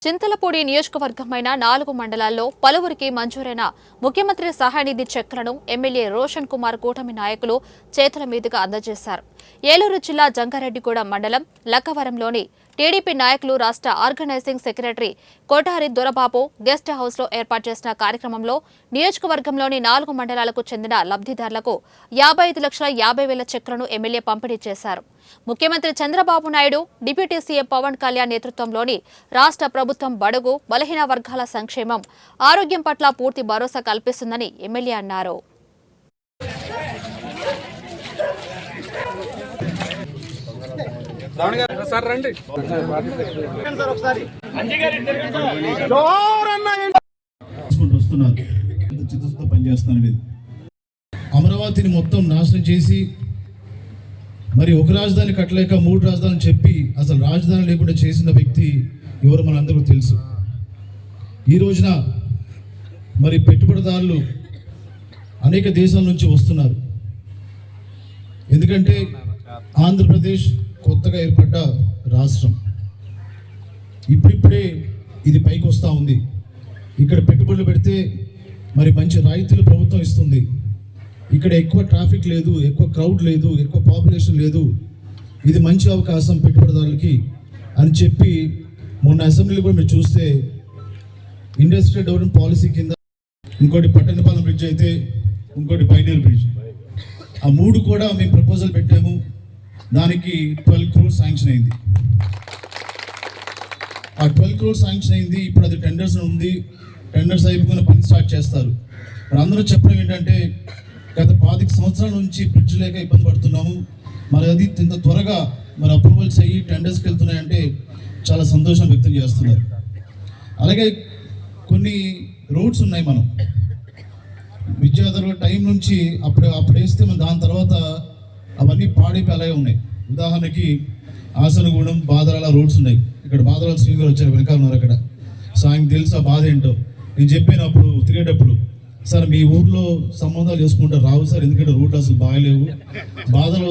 చింతలపూడి నియోజకవర్గమైన 4 మండలాల్లో పలువురికి మంజూరైన ముఖ్యమంత్రి సహాయ నిధి చెక్కులను ఎమ్మెల్యే రోషన్ కుమార్ కూటమి నాయకులు చేతుల మీదుగా అందజేశారు. ఏలూరు జిల్లా జంగారెడ్డిగూడెం మండలం లక్కవరంలోని టీడీపీ నాయకులు రాష్ట్ర organising secretary Kotari Dorababu guest హౌస్లో ఏర్పాటు చేసిన కార్యక్రమంలో నియోజకవర్గంలోని 4 మండలాలకు చెందిన లబ్ధిదారులకు 55,50,000 చెక్కులను ఎమ్మెల్యే పంపిణీ చేశారు. ముఖ్యమంత్రి చంద్రబాబు నాయుడు, డిప్యూటీ సీఎం పవన్ కళ్యాణ్ నేతృత్వంలోని రాష్ట్ర ప్రభుత్వం బడుగు, బలహీన వర్గాల సంక్షేమం, ఆరోగ్యం పట్ల పూర్తి భరోసా కల్పిస్తుందని ఎమ్మెల్యే అన్నారు. అమరావతిని మొత్తం నాశనం చేసి మరి ఒక రాజధాని కట్టలేక 3 రాజధానులు చెప్పి అసలు రాజధాని లేకుండా చేసిన వ్యక్తి ఎవరు మనందరికీ తెలుసు. ఈ రోజున మరి పెట్టుబడిదారులు అనేక దేశాల నుంచి వస్తున్నారు. ఎందుకంటే ఆంధ్రప్రదేశ్ కొత్తగా ఏర్పడ్డ రాష్ట్రం, ఇప్పుడిప్పుడే ఇది పైకి వస్తూ ఉంది. ఇక్కడ పెట్టుబడులు పెడితే మరి మంచి రాయితీలు ప్రభుత్వం ఇస్తుంది. ఇక్కడ ఎక్కువ ట్రాఫిక్ లేదు, ఎక్కువ క్రౌడ్ లేదు, ఎక్కువ పాపులేషన్ లేదు. ఇది మంచి అవకాశం పెట్టుబడిదారులకి అని చెప్పి మొన్న అసెంబ్లీలో కూడా మీరు చూస్తే ఇండస్ట్రియల్ డెవలప్మెంట్ పాలసీ కింద ఇంకోటి పట్టణపాలెం బ్రిడ్జ్ అయితే ఇంకోటి పైనేరు బ్రిడ్జ్, ఆ 3 కూడా మేము ప్రపోజల్ పెట్టాము. దానికి 12 crores శాంక్షన్ అయింది. ఆ 12 crores శాంక్షన్ అయింది. ఇప్పుడు అది టెండర్స్ ఉంది. టెండర్స్ అయిపోయిన పని స్టార్ట్ చేస్తారు. మరి అందరూ చెప్పడం ఏంటంటే గత 25 సంవత్సరాల నుంచి బ్రిడ్జ్ లేక ఇబ్బంది పడుతున్నాము. మరి అది ఇంత త్వరగా మరి అప్రూవల్స్ అయ్యి టెండర్స్కి వెళ్తున్నాయంటే చాలా సంతోషం వ్యక్తం చేస్తున్నారు. అలాగే కొన్ని రోడ్స్ ఉన్నాయి. మనం విద్యార్థుల టైం నుంచి అప్పుడు వేస్తే మనం దాని తర్వాత అవన్నీ పాడైపోయి అలాగే ఉన్నాయి. ఉదాహరణకి ఆసనగూడెం, బాదరాల రోడ్స్ ఉన్నాయి. ఇక్కడ బాదరాల శ్రీగారు వచ్చారు, వెనకాల ఉన్నారు అక్కడ. సో ఆయనకు తెలుసు ఆ బాధ ఏంటో. నేను చెప్పినప్పుడు తిరిగేటప్పుడు, సార్ మీ ఊర్లో సంబంధాలు చేసుకుంటారు రావు సార్, ఎందుకంటే రోడ్లు అసలు బాగలేవు, బాధలు